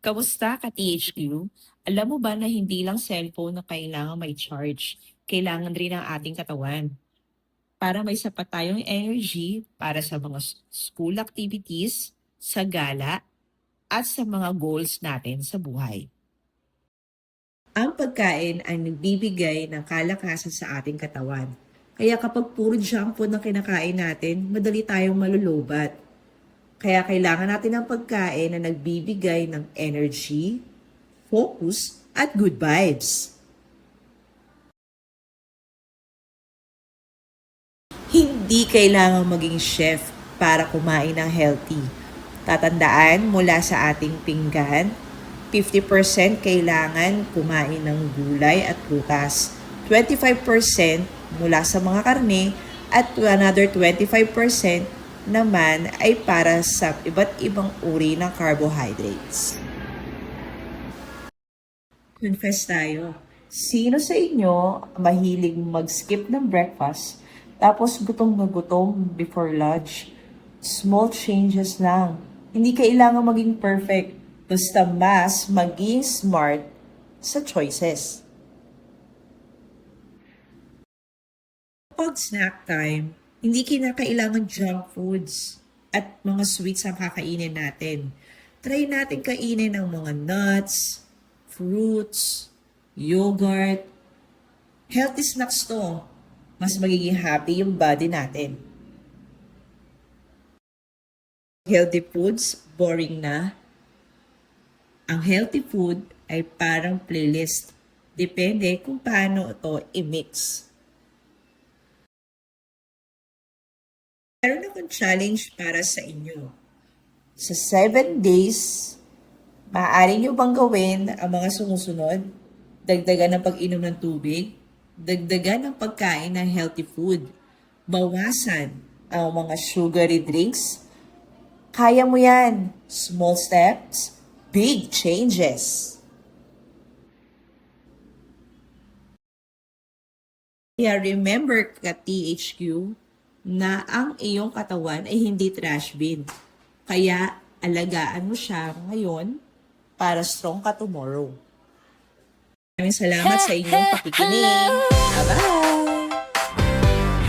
Kamusta ka THQ? Alam mo ba na hindi lang cellphone na kailangan may charge, kailangan rin ang ating katawan para may sapat tayong energy para sa mga school activities, sa gala, at sa mga goals natin sa buhay. Ang pagkain ay nagbibigay ng kalakasan sa ating katawan. Kaya kapag puro junk food na kinakain natin, madali tayong malulubat. Kaya kailangan natin ng pagkain na nagbibigay ng energy, focus, at good vibes. Hindi kailangan maging chef para kumain ng healthy. Tatandaan mula sa ating pinggan, 50% kailangan kumain ng gulay at prutas, 25% mula sa mga karne, at another 25% naman ay para sa iba't ibang uri ng carbohydrates. Confess tayo. Sino sa inyo mahilig mag-skip ng breakfast tapos gutom na gutom before lunch? Small changes lang. Hindi kailangan maging perfect. Basta mas maging smart sa choices. Pag snack time, hindi kinakailangan junk foods at mga sweets ang kakainin natin. Try natin kainin ng mga nuts, fruits, yogurt. Healthy snacks to. Mas magiging happy yung body natin. Healthy foods, boring na. Ang healthy food ay parang playlist. Depende kung paano ito i-mix. Meron akong challenge para sa inyo. Sa 7 days, maaari nyo bang gawin ang mga sumusunod? Dagdagan ng pag-inom ng tubig, dagdagan ng pagkain ng healthy food, bawasan ang mga sugary drinks. Kaya mo yan. Small steps, big changes. Kaya remember ka THQ na ang iyong katawan ay hindi trash bin. Kaya alagaan mo siya ngayon para strong ka tomorrow. Maraming salamat sa inyong pakikinig. Bye-bye!